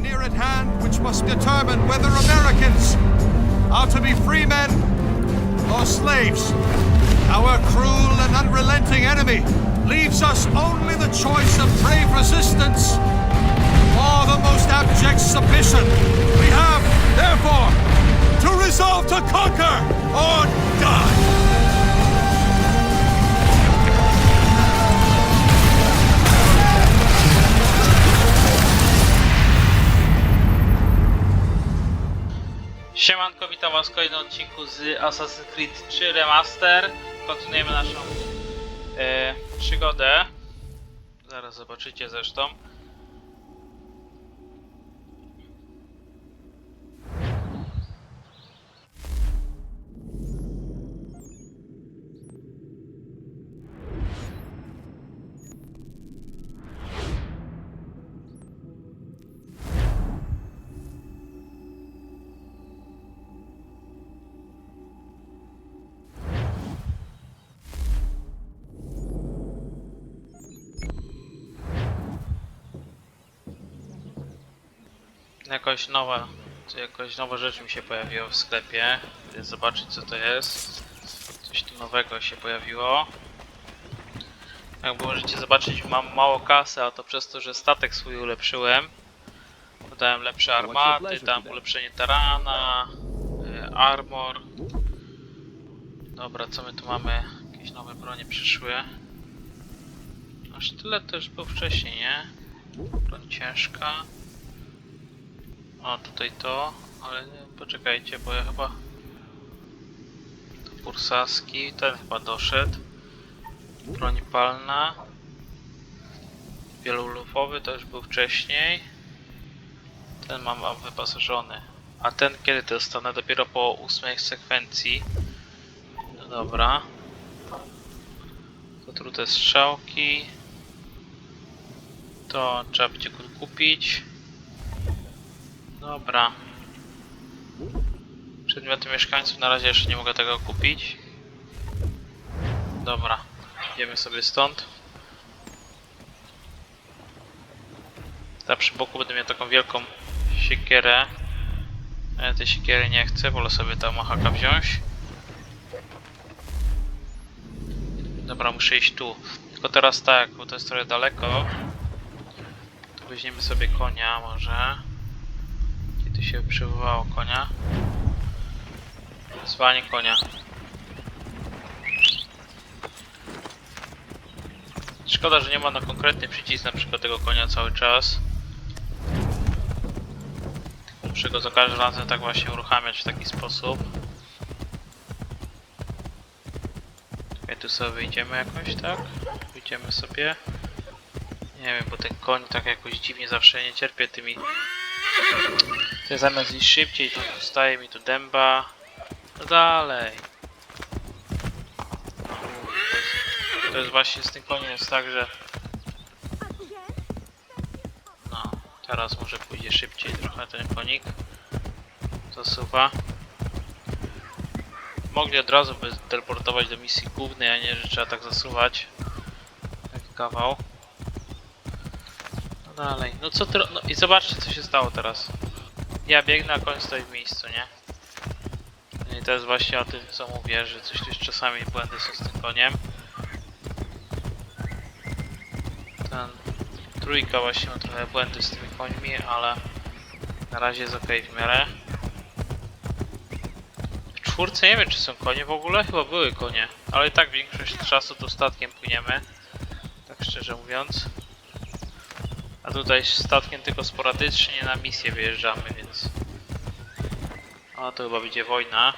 near at hand which must determine whether Americans are to be free men or slaves. Our cruel and unrelenting enemy leaves us only the choice of brave resistance or the most abject submission. We have, therefore, to resolve to conquer or die. Siemanko, witam was w kolejnym odcinku z Assassin's Creed 3 Remaster. Kontynuujemy naszą przygodę. Zaraz zobaczycie zresztą. Jakaś nowa rzecz mi się pojawiła w sklepie. Idę zobaczyć, co to jest. Coś tu nowego się pojawiło. Jak możecie zobaczyć, mam mało kasy, a to przez to, że statek swój ulepszyłem. Dodałem lepsze armaty, tam ulepszenie tarana, armor. Dobra, co my tu mamy? Jakieś nowe bronie przyszły. A sztylet to już był wcześniej, nie? Broń ciężka. O, tutaj to, ale poczekajcie, bo ja chyba... Topór saski, ten chyba doszedł. Broń palna. Wielolufowy to już był wcześniej. Ten mam wyposażony. A ten kiedy to dostanę? Dopiero po 8 sekwencji. No dobra. Zatrute strzałki. To trzeba będzie kupić. Dobra. Przedmioty mieszkańców na razie jeszcze nie mogę tego kupić. Dobra. Idziemy sobie stąd. Tam przy boku będę miał taką wielką siekierę. Ja tej siekiery nie chcę, wolę sobie tam mahaka wziąć. Dobra, muszę iść tu. Tylko teraz tak, bo to jest trochę daleko. To weźmiemy sobie konia może. Tu się przywołało konia. Zwanie konia. Szkoda, że nie ma na konkretny przycisk na przykład tego konia cały czas. Muszę go za każdym razem tak właśnie uruchamiać w taki sposób. Tutaj tu sobie wyjdziemy jakoś, tak? Wyjdziemy sobie. Nie wiem, bo ten koń tak jakoś dziwnie zawsze nie cierpię tymi... Zamiast iść szybciej, to staje mi tu dęba. No dalej. To jest właśnie z tym koniem jest tak, że... No, teraz może pójdzie szybciej trochę ten konik. Zasuwa. Mogli od razu by teleportować do misji głównej, a nie, że trzeba tak zasuwać. Taki kawał. No dalej. No co ty... No i zobaczcie, co się stało teraz. Ja biegnę, a koń stoi w miejscu, nie? I to jest właśnie o tym, co mówię, że coś tu czasami błędy są z tym koniem. Ten trójka właśnie ma trochę błędy z tymi końmi, ale na razie jest ok w miarę. W czwórce nie wiem, czy są konie w ogóle, chyba były konie, ale i tak większość czasu to statkiem płyniemy, tak szczerze mówiąc. A tutaj statkiem tylko sporadycznie na misję wyjeżdżamy, więc... O, to chyba będzie wojna.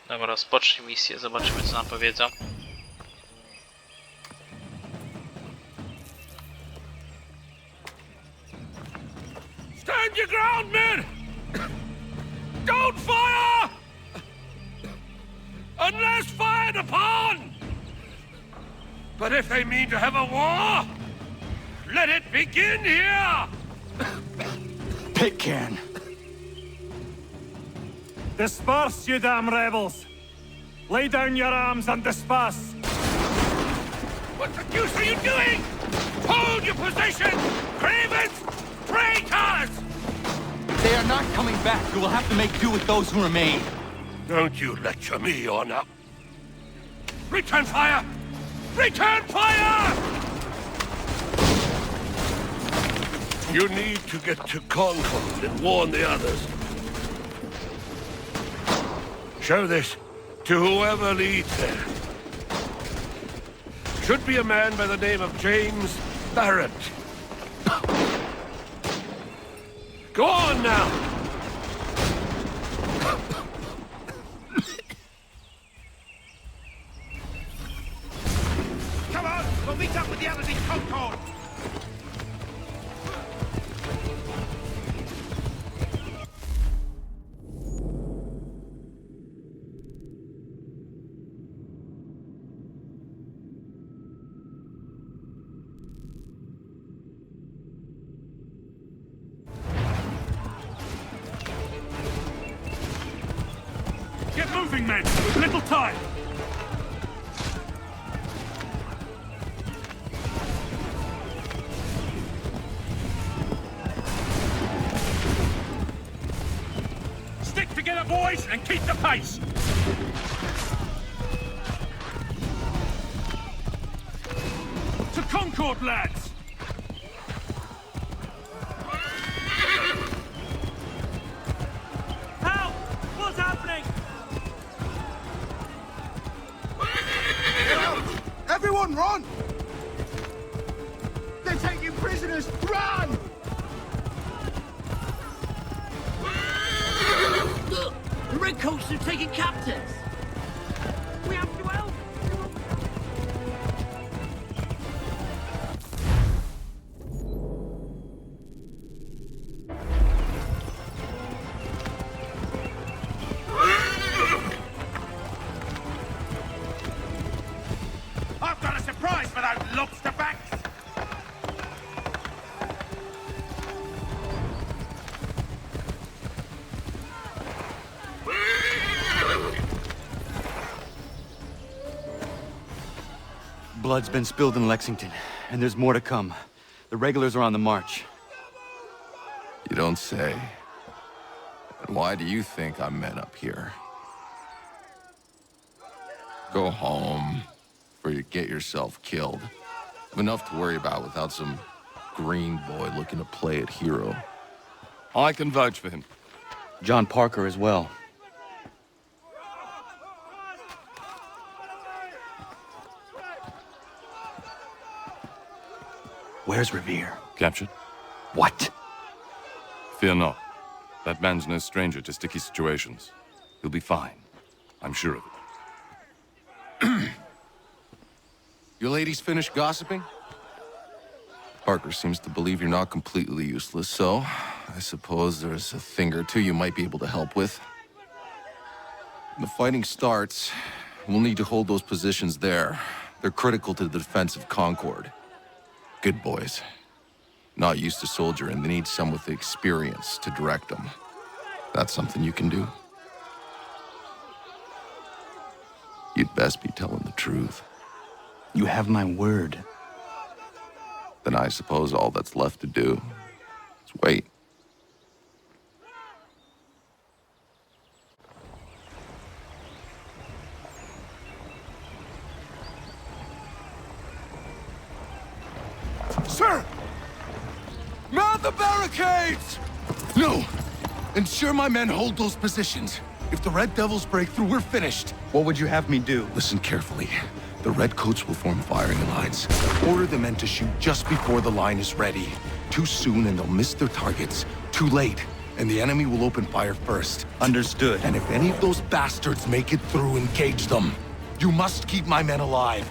Dobra, rozpocznij misję, zobaczymy, co nam powiedzą. Stand your ground, men! Don't fire! Unless fired upon! But if they mean to have a war, let it begin here! Pitcairn. Disperse, you damn rebels! Lay down your arms and disperse! But the deuce are you doing? Hold your position! Cravens! Traitors! They are not coming back. You will have to make do with those who remain. Don't you lecture me, Honor. Return fire! Return fire! You need to get to Concord and warn the others. Show this to whoever leads there. Should be a man by the name of James Barrett. Go on now! Come on! We'll meet up with the others in Concord! Get moving, men! With little time! Stick together, boys, and keep the pace! To Concord, lads! Help! What's happening? Everyone run! They're taking prisoners! Run! The Redcoats are taking captives! We have to help! I've got a surprise for those lobster backs! Blood's been spilled in Lexington, and there's more to come. The regulars are on the march. You don't say. And why do you think I'm men up here? Go home, before you get yourself killed. Have enough to worry about without some green boy looking to play at hero. I can vouch for him. John Parker as well. Where's Revere? Captured? What? Fear not. That man's no stranger to sticky situations. He'll be fine. I'm sure of it. You ladies finished gossiping? Parker seems to believe you're not completely useless, so I suppose there's a thing or two you might be able to help with. When the fighting starts, we'll need to hold those positions there. They're critical to the defense of Concord. Good boys. Not used to soldiering, they need some with the experience to direct them. That's something you can do. You'd best be telling the truth. You have my word. Then I suppose all that's left to do is wait. Sir! Mount the barricades! No! Ensure my men hold those positions. If the Red Devils break through, we're finished. What would you have me do? Listen carefully. The Redcoats will form firing lines. Order the men to shoot just before the line is ready. Too soon and they'll miss their targets. Too late, and the enemy will open fire first. Understood. And if any of those bastards make it through, engage them. You must keep my men alive.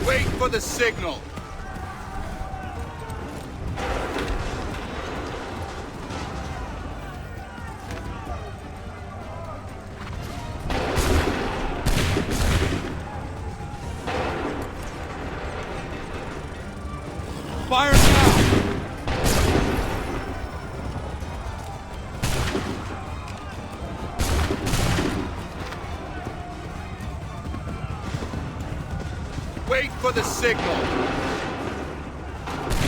Wait for the signal! Fire now! Wait for the signal.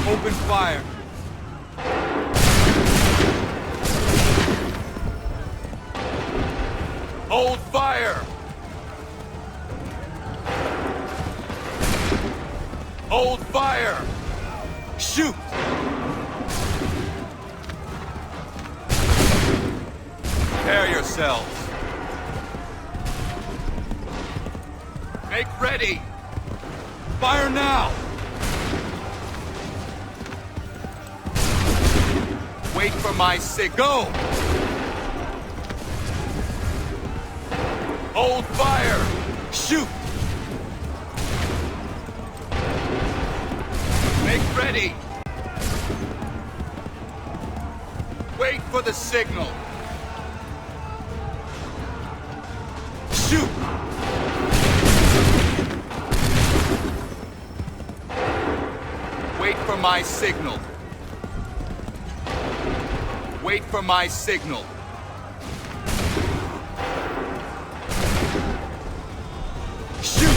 Open fire. Hold fire. Hold fire. Shoot. Prepare yourselves. Make ready. Fire now. Wait for my signal. Go. Hold fire. Shoot. Make ready. Wait for the signal. Shoot. Wait for my signal. Wait for my signal. Shoot!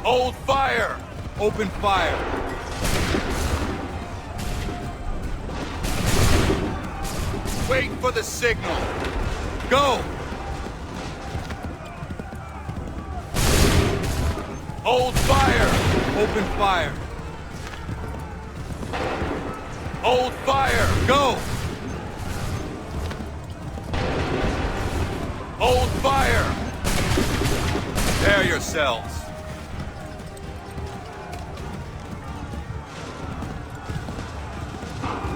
Hold fire! Open fire! Wait for the signal. Go! Hold fire! Open fire! Hold fire! Go! Hold fire! Prepare yourselves.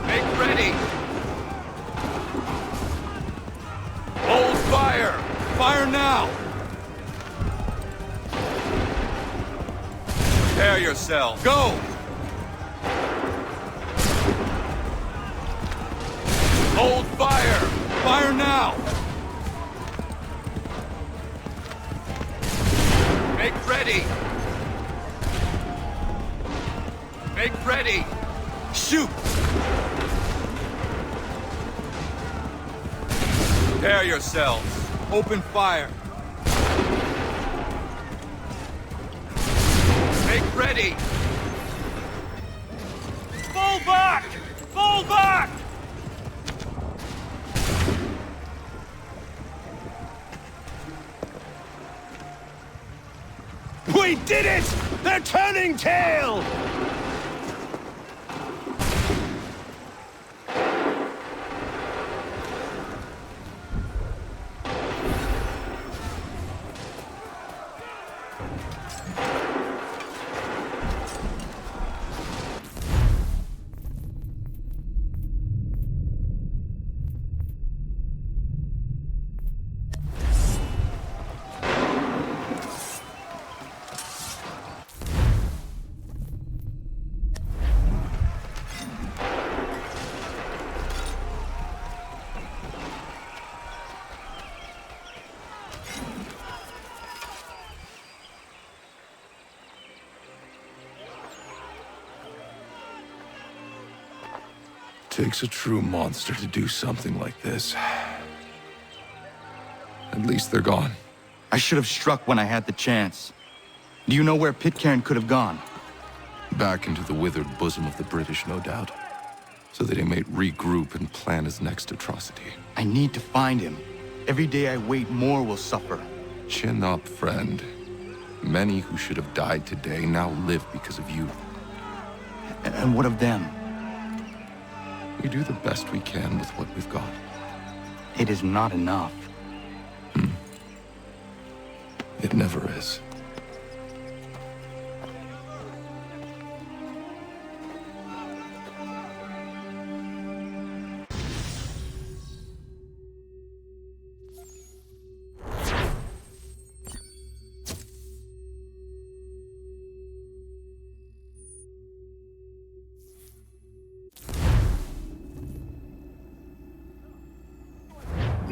Make ready! Hold fire! Fire now! Prepare yourselves. Go! Hold fire! Fire now! Make ready! Make ready! Shoot! Prepare yourselves. Open fire. Make ready! Fall back! Fall back! We did it! They're turning tail! Takes a true monster to do something like this. At least they're gone. I should have struck when I had the chance. Do you know where Pitcairn could have gone? Back into the withered bosom of the British, no doubt. So that he might regroup and plan his next atrocity. I need to find him. Every day I wait, more will suffer. Chin up, friend. Many who should have died today now live because of you. And what of them? We do the best we can with what we've got. It is not enough. It never is.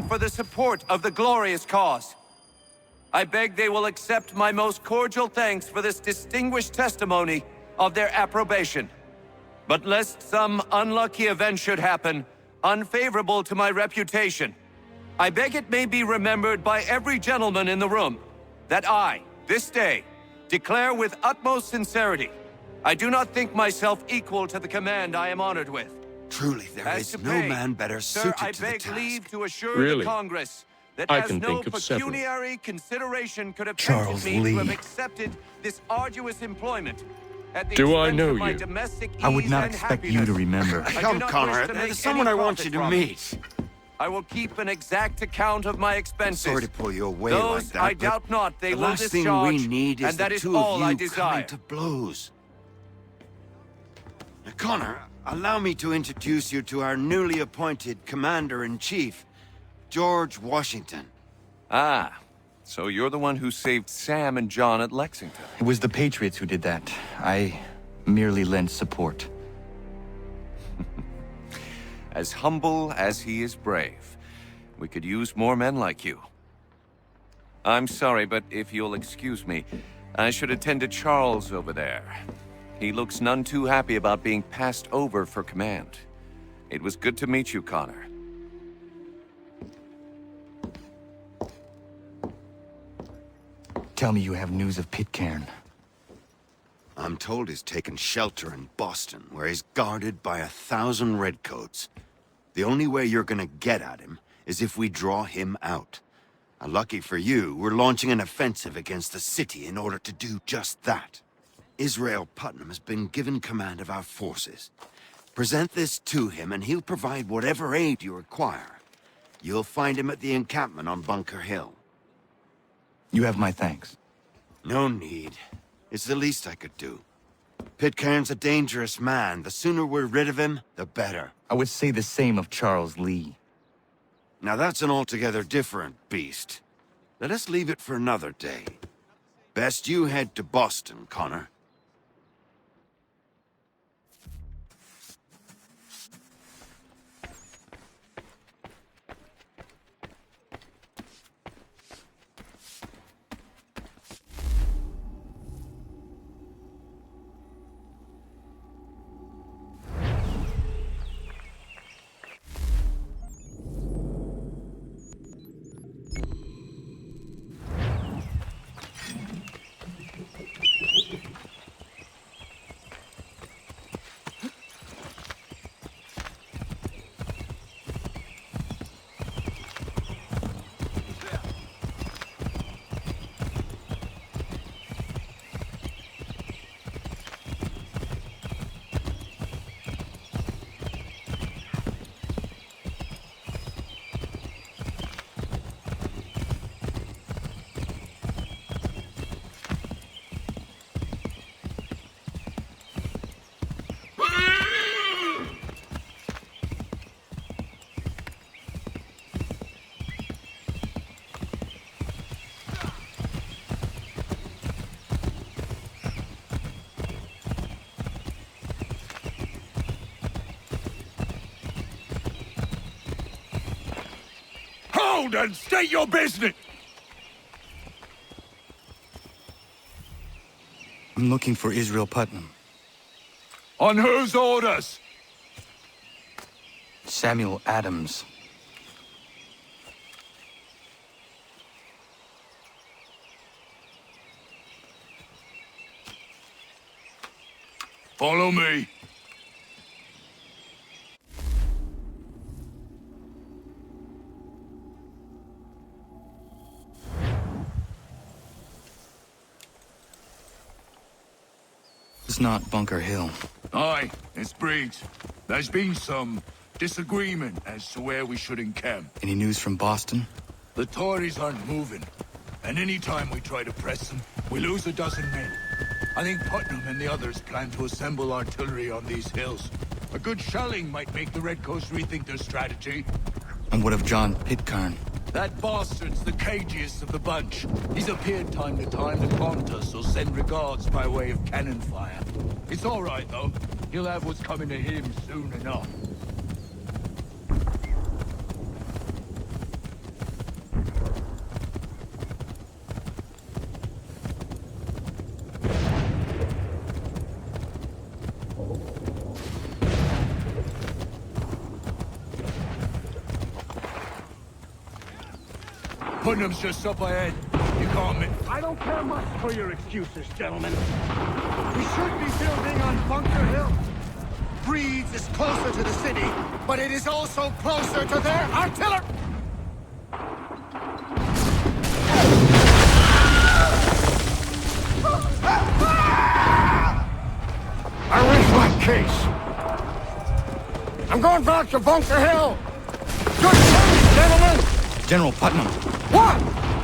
For the support of the glorious cause. I beg they will accept my most cordial thanks for this distinguished testimony of their approbation. But lest some unlucky event should happen, unfavorable to my reputation, I beg it may be remembered by every gentleman in the room that I, this day, declare with utmost sincerity, I do not think myself equal to the command I am honored with. Truly, there As is to no pay, man better sir, suited I to the beg task. leave to assure Really? the Congress that I as can no think of several. pecuniary consideration could have Charles tempted me Lee. to have accepted this arduous employment at the Do I expense know of my you? domestic I would ease not and expect you to happiness. remember. I do Come, not Connor, wish to make there's someone any I want you profit to from it. meet. I will keep an exact account of my expenses. Sorry to pull you away Those like that, I but doubt not they the will last thing discharge, we need is and that the is two all of I you desire. coming to blows. Now, Connor, allow me to introduce you to our newly appointed Commander-in-Chief, George Washington. Ah, so you're the one who saved Sam and John at Lexington. It was the Patriots who did that. I merely lent support. As humble as he is brave. We could use more men like you. I'm sorry, but if you'll excuse me, I should attend to Charles over there. He looks none too happy about being passed over for command. It was good to meet you, Connor. Tell me you have news of Pitcairn. I'm told he's taken shelter in Boston, where he's guarded by 1,000 redcoats. The only way you're gonna get at him is if we draw him out. Lucky for you, we're launching an offensive against the city in order to do just that. Israel Putnam has been given command of our forces. Present this to him and he'll provide whatever aid you require. You'll find him at the encampment on Bunker Hill. You have my thanks. No need. It's the least I could do. Pitcairn's a dangerous man. The sooner we're rid of him, the better. I would say the same of Charles Lee. Now that's an altogether different beast. Let us leave it for another day. Best you head to Boston, Connor. Hold and state your business! I'm looking for Israel Putnam. On whose orders? Samuel Adams. Follow me. It's not Bunker Hill. Aye, it's Briggs. There's been some disagreement as to where we should encamp. Any news from Boston? The Tories aren't moving, and any time we try to press them, we lose a dozen men. I think Putnam and the others plan to assemble artillery on these hills. A good shelling might make the Redcoats rethink their strategy. And what of John Pitcairn? That bastard's the cagiest of the bunch. He's appeared time to time to taunt us or send regards by way of cannon fire. It's all right, though. He'll have what's coming to him soon enough. Putnam's just up ahead. You can't miss. I don't care much for your excuses, gentlemen. We should be building on Bunker Hill. Breeds is closer to the city, but it is also closer to their artillery. I rest my case. I'm going back to Bunker Hill. Good service, gentlemen. General Putnam. What?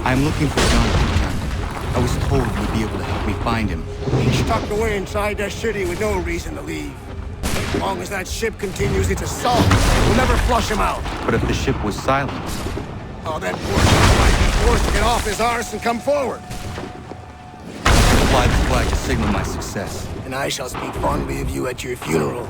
I'm looking for John Putnam. I was told you'd be able to help me find him. He's tucked away inside that city with no reason to leave. As long as that ship continues its assault, we'll never flush him out. But if the ship was silent, Oh, that poor guy might be forced to get off his arse and come forward. fly the flag to signal my success. And I shall speak fondly of you at your funeral.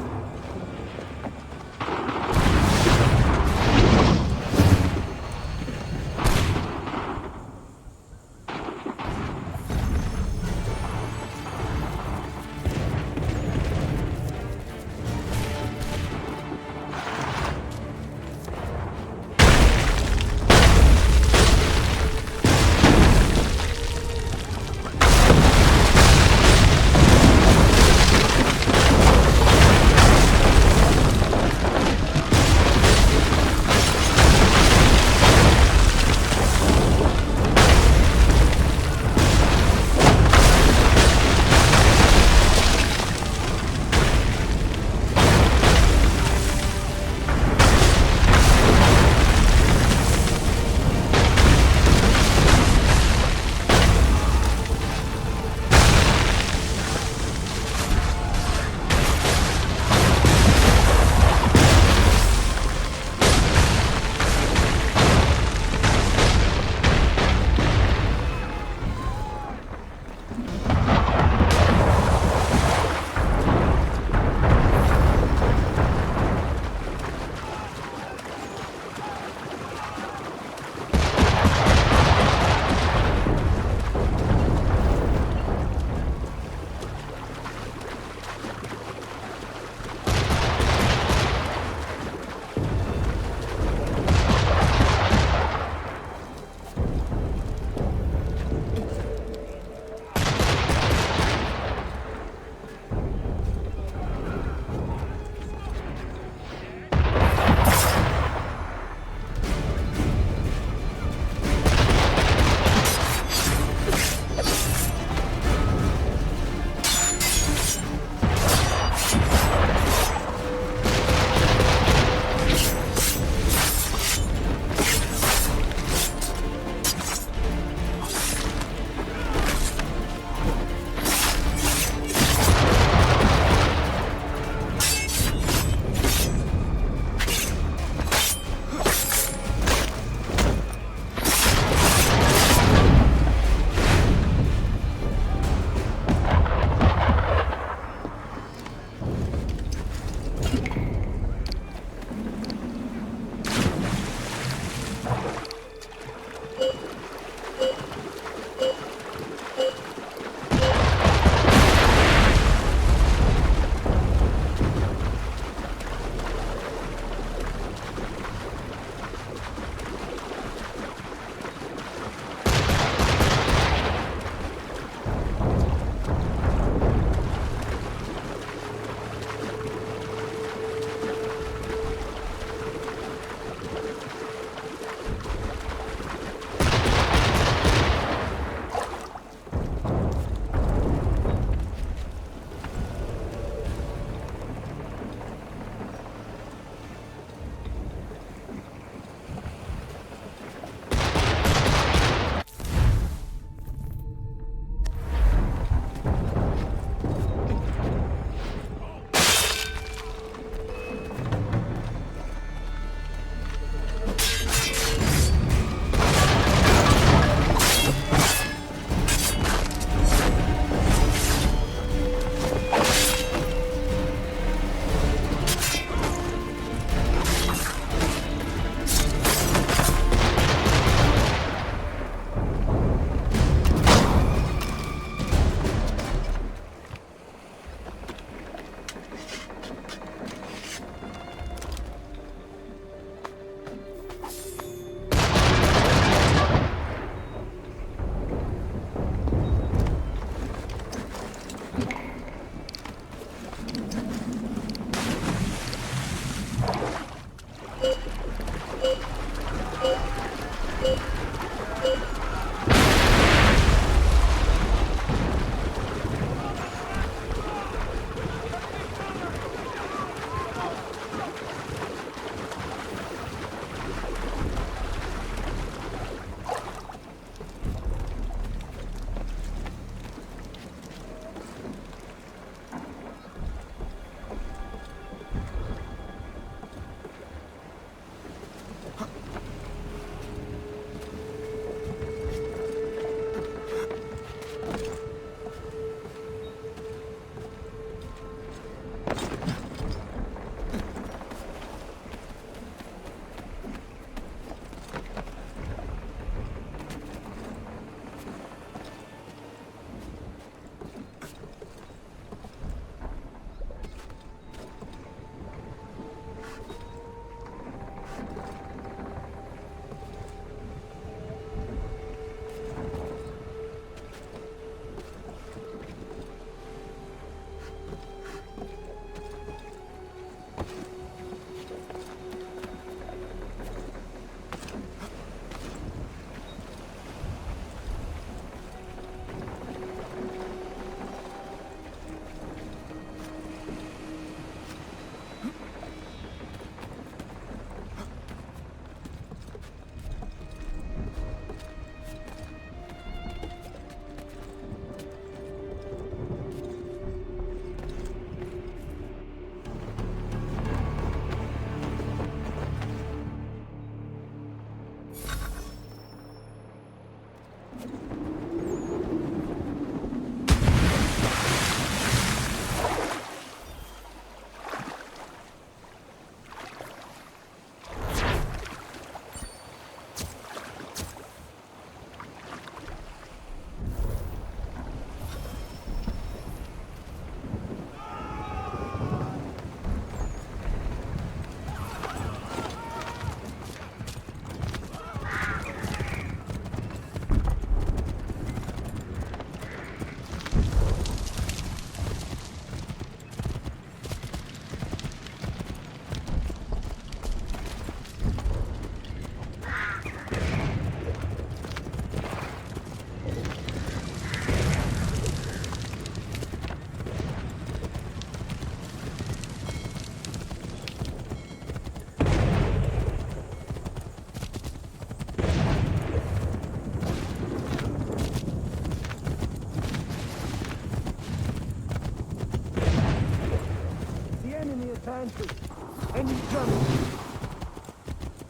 Any trouble?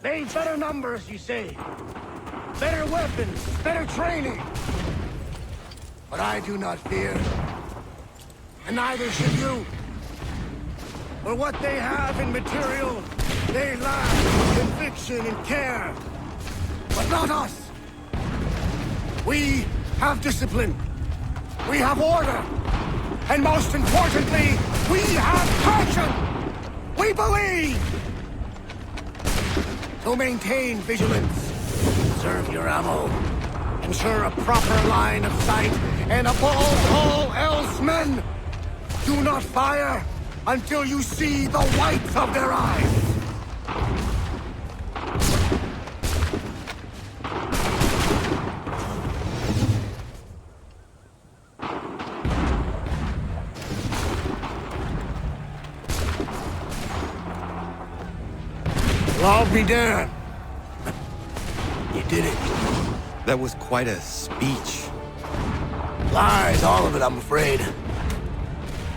They've better numbers, you say. Better weapons, better training. But I do not fear. And neither should you. For what they have in material, they lack in fiction and care. But not us. We have discipline. We have order. And most importantly, we have passion. We believe. So maintain vigilance. Conserve your ammo. Ensure a proper line of sight. And above all else, men, do not fire until you see the whites of their eyes. Well, I'll be damned. You did it. That was quite a speech. Lies, all of it, I'm afraid.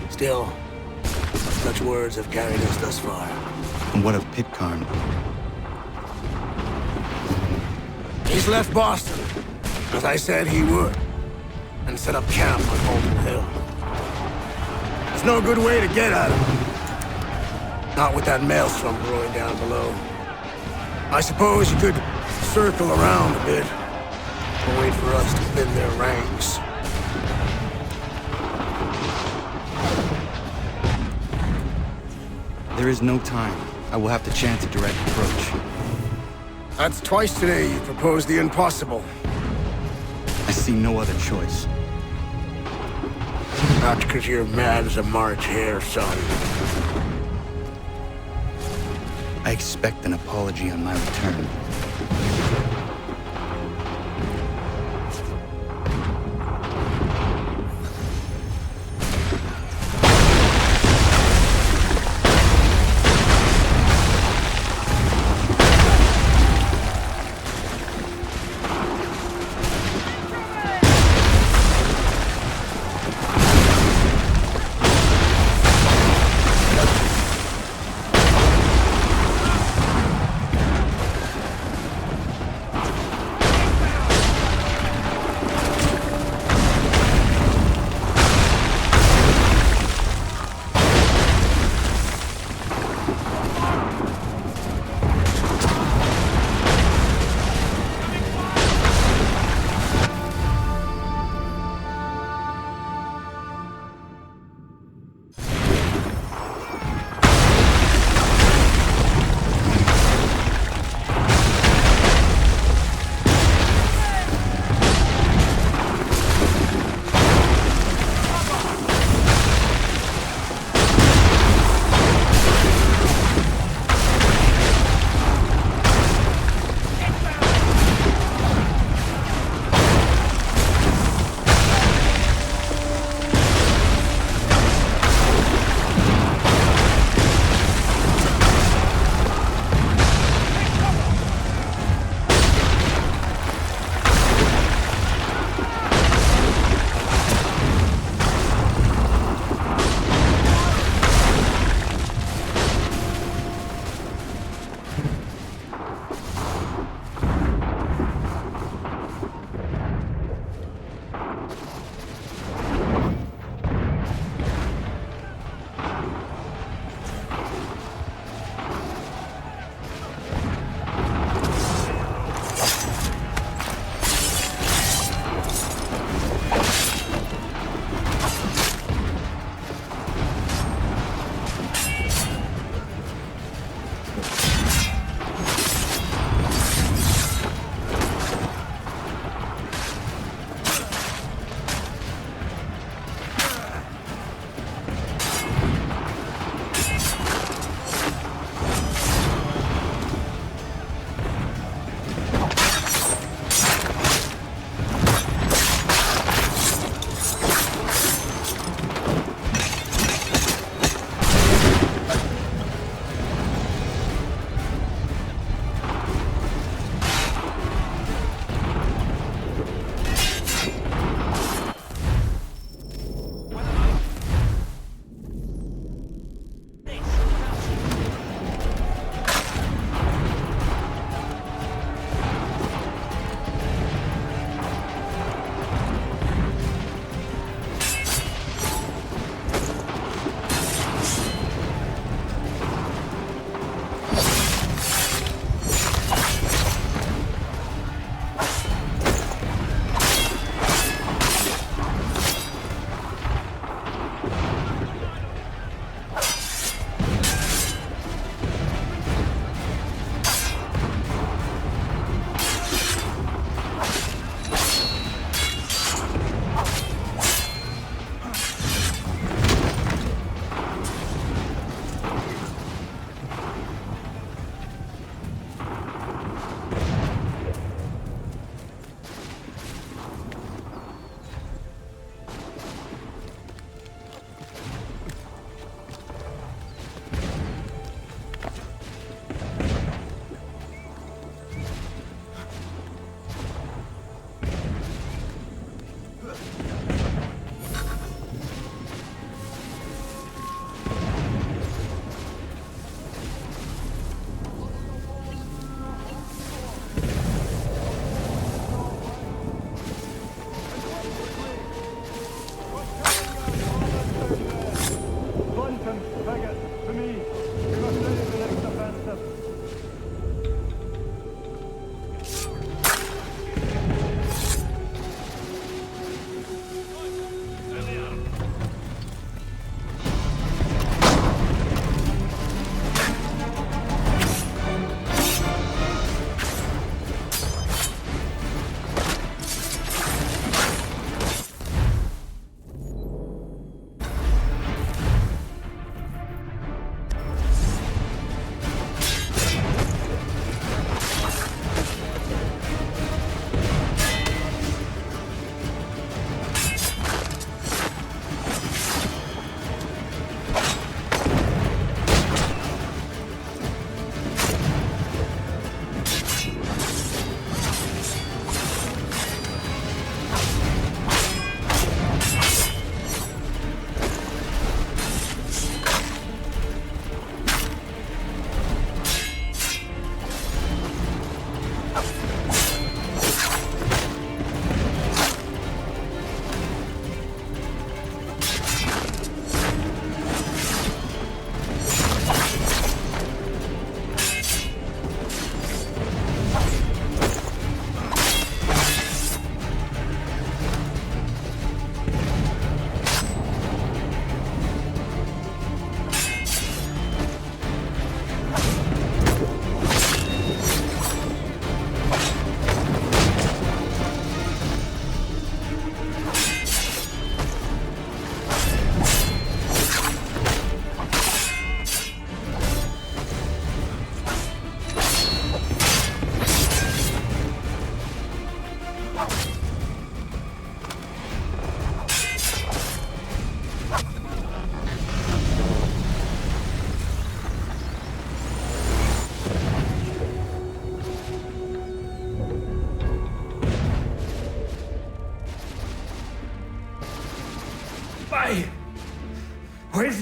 Still, such words have carried us thus far. And what of Pitcairn? He's left Boston, as I said he would, and set up camp on Molten Hill. There's no good way to get at him. Not with that maelstrom brewing down below. I suppose you could circle around a bit, and wait for us to thin their ranks. There is no time. I will have to chance a direct approach. That's twice today you proposed the impossible. I see no other choice. Not because you're mad as a March hare, son. I expect an apology on my return.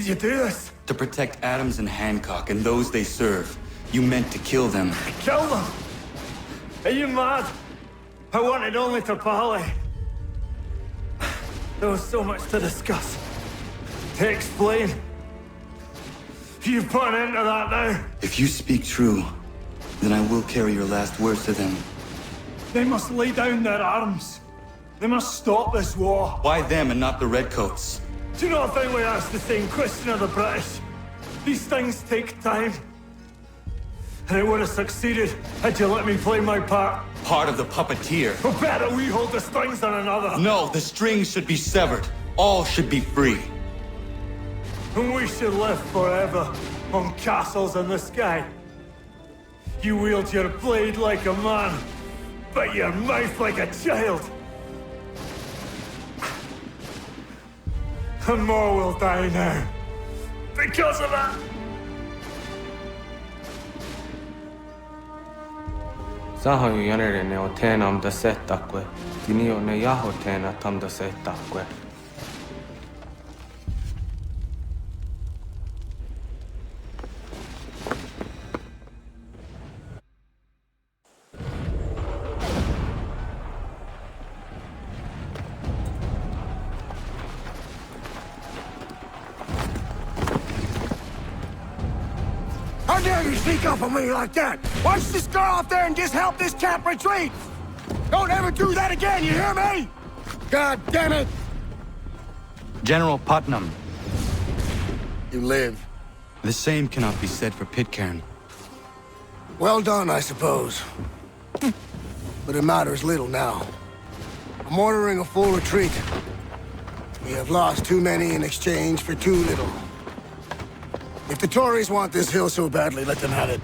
you do this? To protect Adams and Hancock and those they serve, you meant to kill them. Kill them? Are you mad? I wanted only to parley. There was so much to discuss, to explain. You put an end to that now. If you speak true, then I will carry your last words to them. They must lay down their arms. They must stop this war. Why them and not the Redcoats? Do you not think we asked the same question of the British? These things take time. And it would have succeeded had you let me play my part. Part of the puppeteer. Or better, we hold the strings on another. No, the strings should be severed. All should be free. And we should live forever on castles in the sky. You wield your blade like a man, but your mouth like a child. And more will die now. Because of that. Sahoin jänerene o teenam da setakwe. Tinio ne jaho teena tam da setakwe. How dare you sneak up on me like that? Why don't you just go out there and just help this camp retreat? Don't ever do that again, you hear me? God damn it! General Putnam. You live. The same cannot be said for Pitcairn. Well done, I suppose. But it matters little now. I'm ordering a full retreat. We have lost too many in exchange for too little. If the Tories want this hill so badly, let them have it.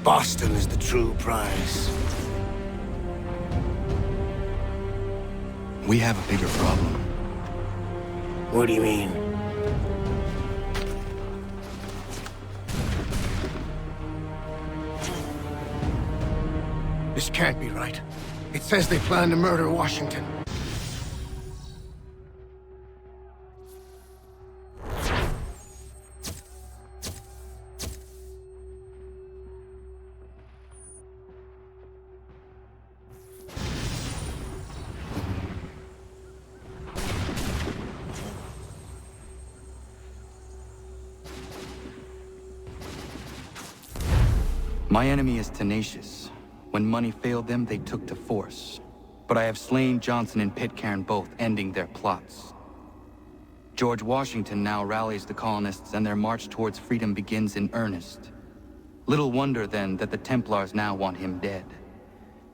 Boston is the true prize. We have a bigger problem. What do you mean? This can't be right. It says they plan to murder Washington. My enemy is tenacious. When money failed them, they took to force. But I have slain Johnson and Pitcairn both, ending their plots. George Washington now rallies the colonists, and their march towards freedom begins in earnest. Little wonder, then, that the Templars now want him dead.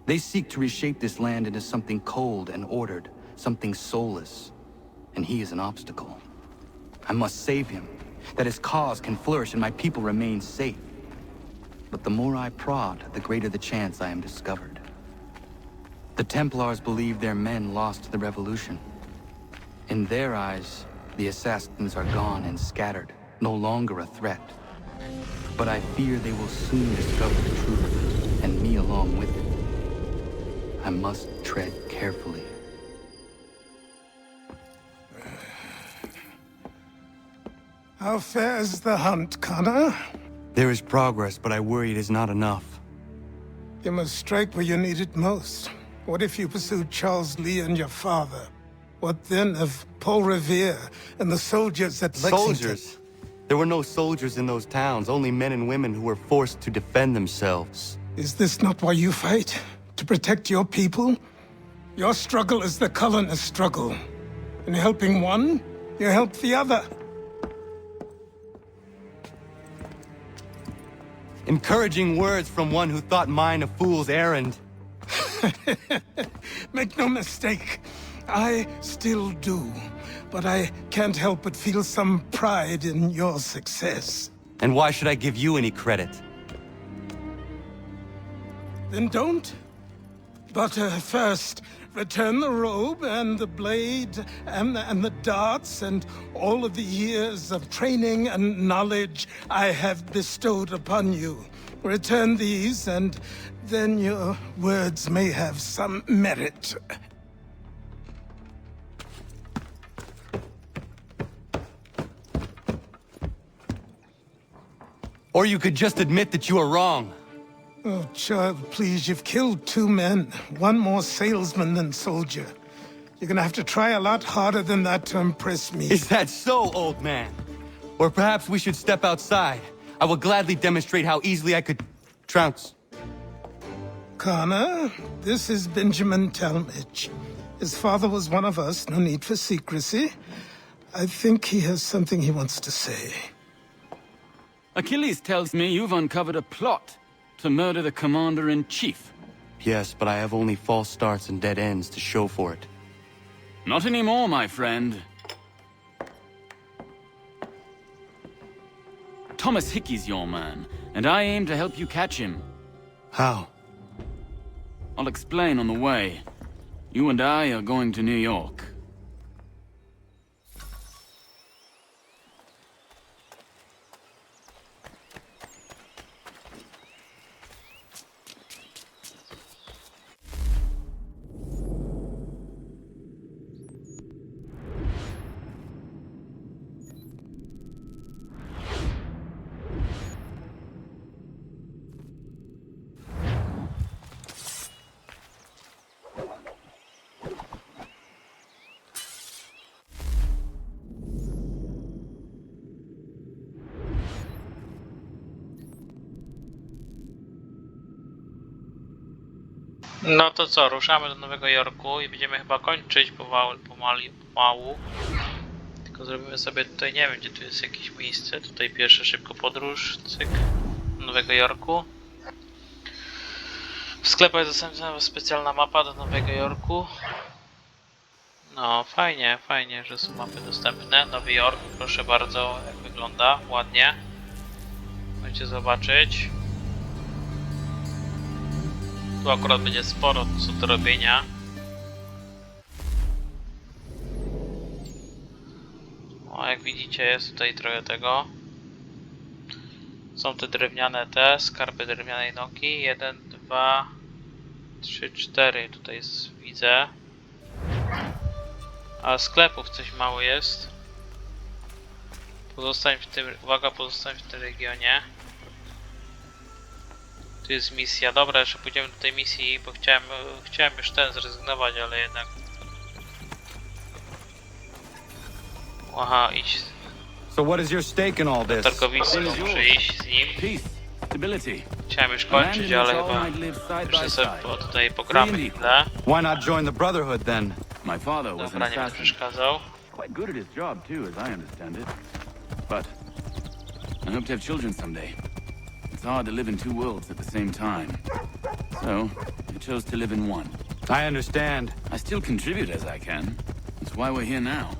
They seek to reshape this land into something cold and ordered, something soulless. And he is an obstacle. I must save him, that his cause can flourish and my people remain safe. But the more I prod, the greater the chance I am discovered. The Templars believe their men lost the revolution. In their eyes, the assassins are gone and scattered, no longer a threat. But I fear they will soon discover the truth, and me along with it. I must tread carefully. How fares the hunt, Connor? There is progress, but I worry it is not enough. You must strike where you need it most. What if you pursued Charles Lee and your father? What then of Paula Revere'a and the soldiers at Lexington? Soldiers? There were no soldiers in those towns, only men and women who were forced to defend themselves. Is this not why you fight? To protect your people? Your struggle is the colonist struggle. In helping one, you help the other. Encouraging words from one who thought mine a fool's errand. Make no mistake, I still do. But I can't help but feel some pride in your success. And why should I give you any credit? Then don't. But first, return the robe and the blade and the darts and all of the years of training and knowledge I have bestowed upon you. Return these, and then your words may have some merit. Or you could just admit that you were wrong. Oh, child, please, you've killed 2 men. One more salesman than soldier. You're gonna have to try a lot harder than that to impress me. Is that so, old man? Or perhaps we should step outside. I will gladly demonstrate how easily I could trounce. Connor, this is Benjamin Talmadge. His father was one of us, no need for secrecy. I think he has something he wants to say. Achilles tells me you've uncovered a plot to murder the commander-in-chief. Yes, but I have only false starts and dead ends to show for it. Not anymore, my friend. Thomas Hickey's your man, and I aim to help you catch him. How? I'll explain on the way. You and I are going to New York. No to co, ruszamy do Nowego Jorku i będziemy chyba kończyć pomału. Tylko zrobimy sobie tutaj, nie wiem gdzie tu jest jakieś miejsce, tutaj pierwsza szybko podróż, cyk, do Nowego Jorku. W sklepach jest dostępna specjalna mapa do Nowego Jorku. No fajnie, fajnie, że są mapy dostępne. Nowy Jork, proszę bardzo, jak wygląda, ładnie. Możecie zobaczyć. Tu akurat będzie sporo co do robienia. O, jak widzicie jest tutaj trochę tego. Są te drewniane skarby drewnianej nogi. 1, 2, 3, 4 tutaj jest, widzę. A sklepów coś mało jest. Pozostań w tym, uwaga, pozostań w tym regionie. Tu jest misja. Dobra, jeszcze pójdziemy do tej misji, bo chciałem już zrezygnować, ale jednak... Aha, idź. So what is your stake in all this? Targowicy, muszę iść z nim. Chciałem już kończyć, ale chyba jeszcze sobie tutaj pogramy chwilę. Why not join the Brotherhood then? My father was Dobra, nie będę przeszkadzał. Quite good at his job too, as I understand it. But I hope to have children someday. It's hard to live in 2 worlds at the same time. So, I chose to live in one. I understand. I still contribute as I can. That's why we're here now.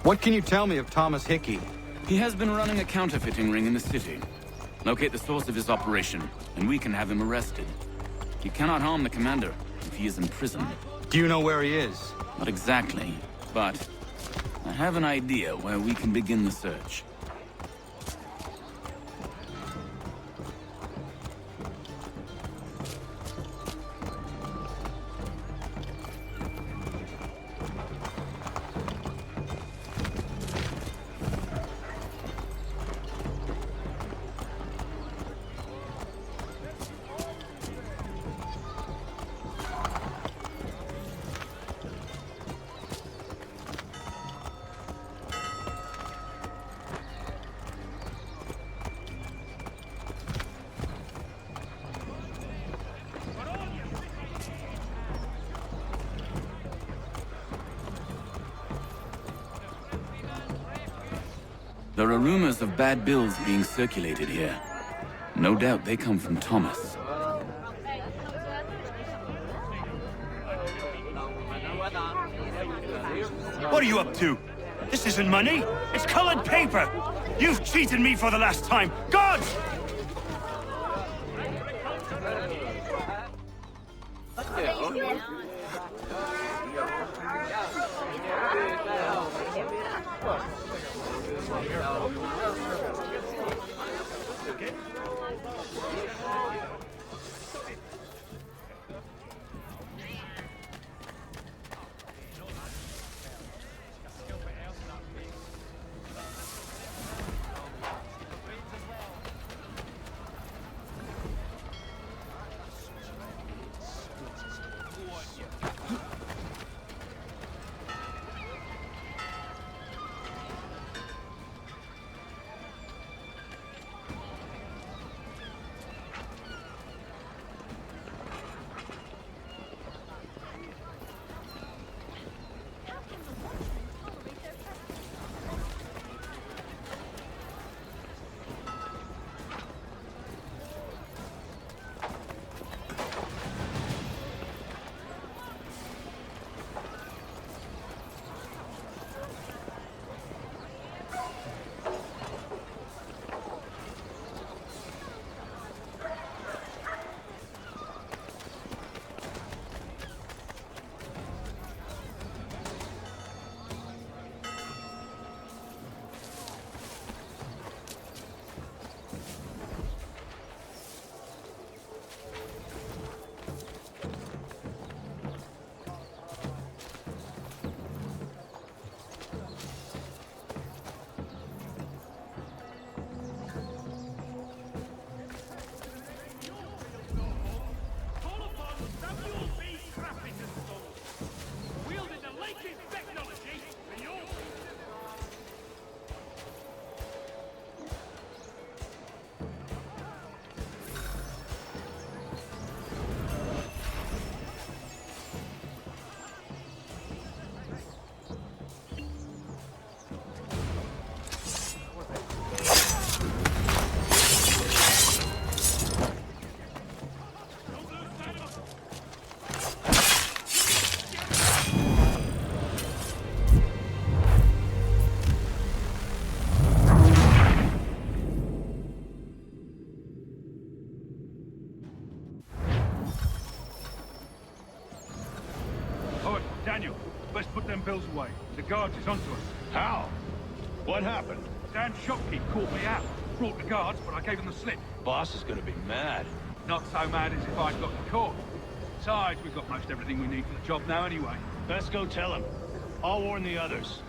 What can you tell me of Thomas Hickey? He has been running a counterfeiting ring in the city. Locate the source of his operation, and we can have him arrested. He cannot harm the commander if he is in prison. Do you know where he is? Not exactly, but I have an idea where we can begin the search. There are rumors of bad bills being circulated here. No doubt they come from Thomas. What are you up to? This isn't money. It's colored paper. You've cheated me for the last time. Gods! Daniel, let's put them bills away. The guards is onto us. How? What happened? Dan shopkeep caught me out. Brought the guards, but I gave him the slip. Boss is gonna be mad. Not so mad as if I'd got caught. Besides, we've got most everything we need for the job now anyway. Best go tell him. I'll warn the others.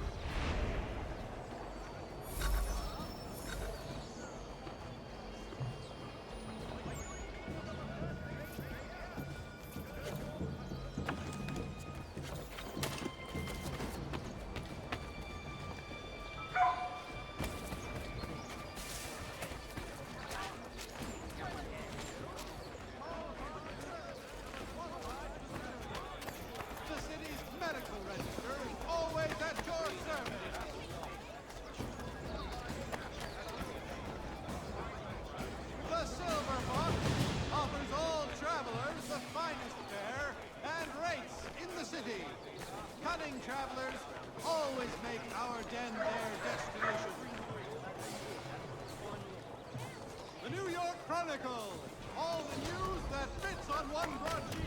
Travelers always make our den their destination. The New York Chronicle. All the news that fits on one broadsheet.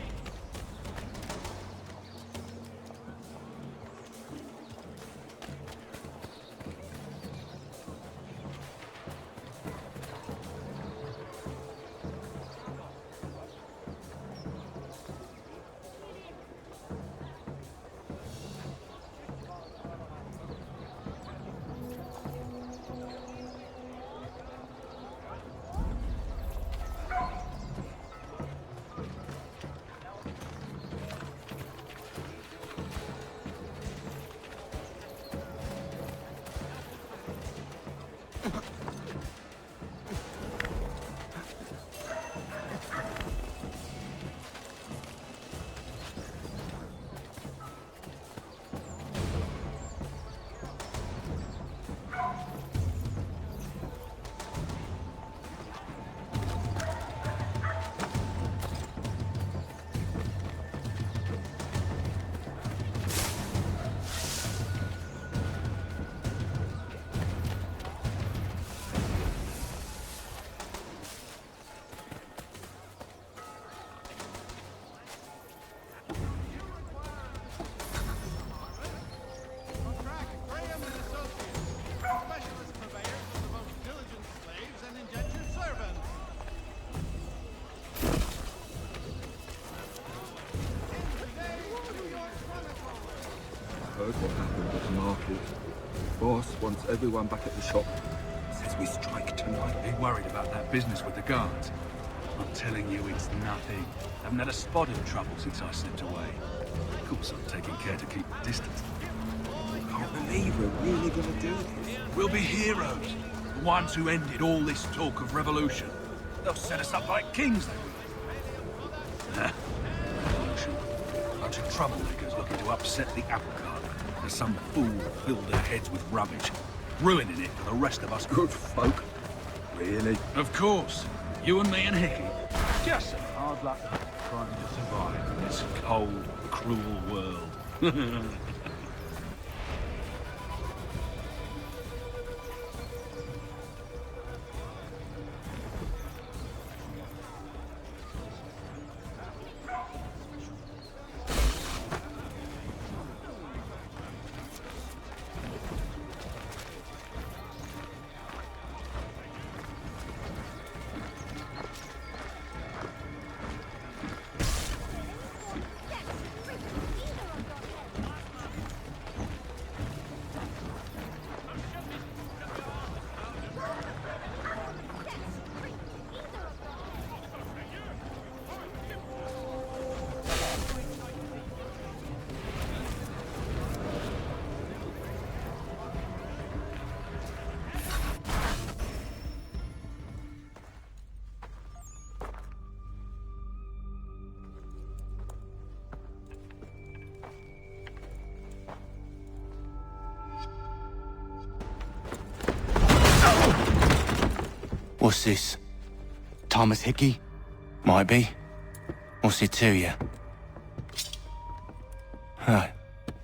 wants everyone back at the shop. Says we strike tonight. Be worried about that business with the guards. I'm telling you, it's nothing. Haven't had a spot of trouble since I slipped away. Of course, I'm taking care to keep distance. I can't believe we're really gonna do this. We'll be heroes. The ones who ended all this talk of revolution. They'll set us up like kings, they will. Revolution. A bunch of troublemakers looking to upset the apple cart. There's some fool filled their heads with rubbish, ruining it for the rest of us good folk. Really? Of course. You and me and Hickey. Just some hard luck trying to survive in this cold, cruel world. What's this? Thomas Hickey? Might be. What's it to you?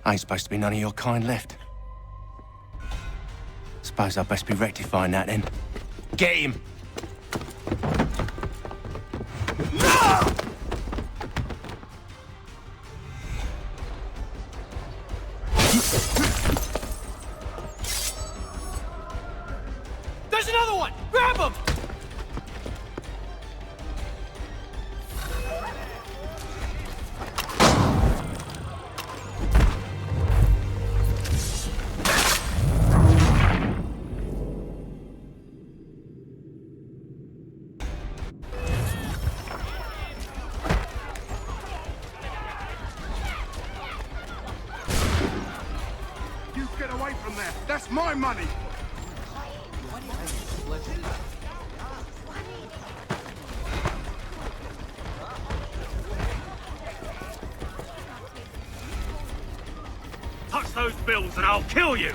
Ain't supposed to be none of your kind left. Suppose I'd best be rectifying that then. Get him! There's another one! Grab him! You get away from there! That's my money! Touch those bills and I'll kill you!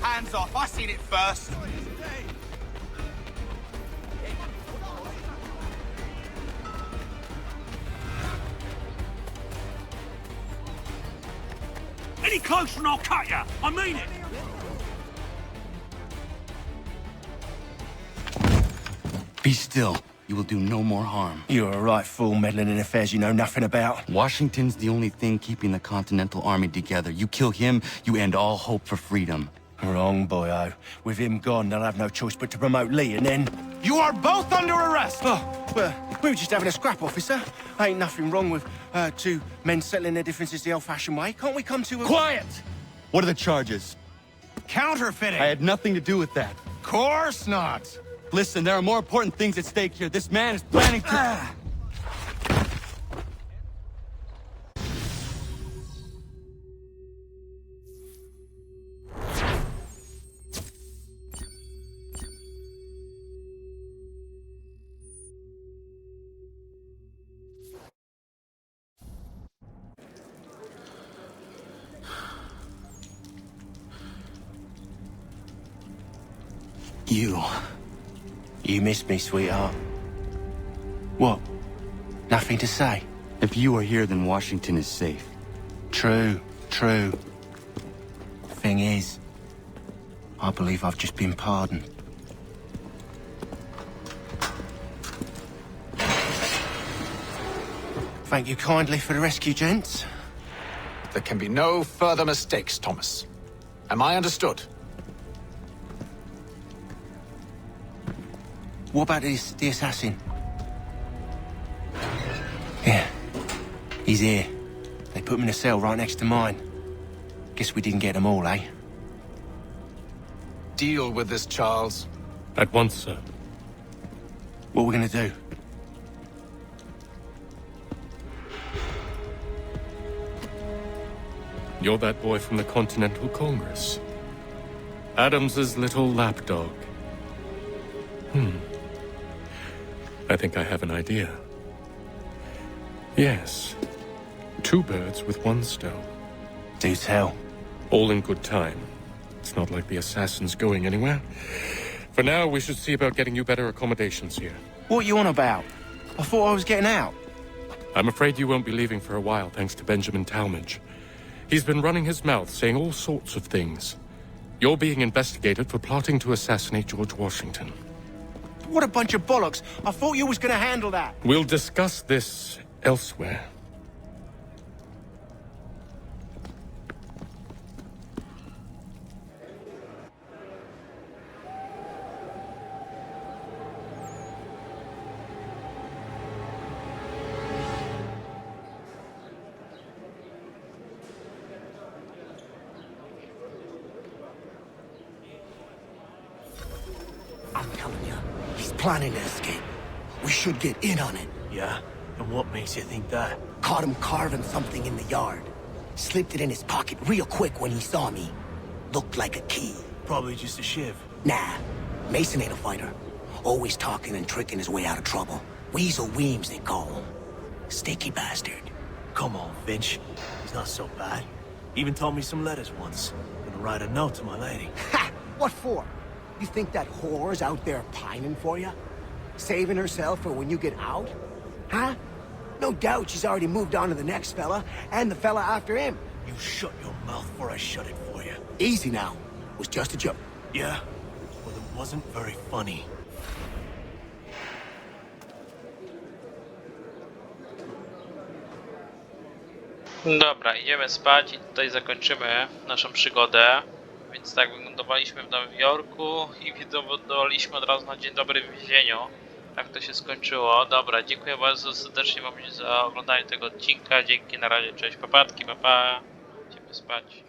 Hands off, I seen it first. Any closer and I'll cut you! I mean it! Be still. You will do no more harm. You're a right fool meddling in affairs you know nothing about. Washington's the only thing keeping the Continental Army together. You kill him, you end all hope for freedom. Wrong, boyo. With him gone, they'll have no choice but to promote Lee, and then... You are both under arrest! Oh, well, we were just having a scrap, officer. Ain't nothing wrong with two men settling their differences the old-fashioned way. Can't we come to a... Quiet! What are the charges? Counterfeiting! I had nothing to do with that. Course not! Listen, there are more important things at stake here. This man is planning to... You missed me, sweetheart. What? Nothing to say? If you are here, then Washington is safe. True. Thing is, I believe I've just been pardoned. Thank you kindly for the rescue, gents. There can be no further mistakes, Thomas. Am I understood? What about the assassin? He's here. They put him in a cell right next to mine. Guess we didn't get them all, eh? Deal with this, Charles. At once, sir. What we're gonna do? You're that boy from the Continental Congress. Adams's little lapdog. I think I have an idea. Yes. 2 birds with 1 stone. Do tell. All in good time. It's not like the assassin's going anywhere. For now, we should see about getting you better accommodations here. What you on about? I thought I was getting out. I'm afraid you won't be leaving for a while, thanks to Benjamin Talmadge. He's been running his mouth, saying all sorts of things. You're being investigated for plotting to assassinate George Washington. What a bunch of bollocks. I thought you was gonna handle that. We'll discuss this elsewhere. I'm telling you, he's planning to escape. We should get in on it. Yeah? And what makes you think that? Caught him carving something in the yard. Slipped it in his pocket real quick when he saw me. Looked like a key. Probably just a shiv. Nah, Mason ain't a fighter. Always talking and tricking his way out of trouble. Weasel Weems, they call him. Sticky bastard. Come on, Finch. He's not so bad. Even taught me some letters once. Gonna write a note to my lady. Ha! What for? You think that whore's out there pining for you? Saving herself for when you get out? Huh? No doubt she's already moved on to the next fella, and the fella after him. You shut your mouth before I shut it for you. Easy now. It was just a joke. Yeah? Well, it wasn't very funny. Dobra, idziemy spać i tutaj zakończymy naszą przygodę. Więc tak, wylądowaliśmy w Nowym Jorku i wylądowaliśmy od razu na dzień dobry w więzieniu. Tak to się skończyło. Dobra, dziękuję bardzo serdecznie wam za oglądanie tego odcinka. Dzięki, na razie, cześć, papatki, papa. Idziemy spać.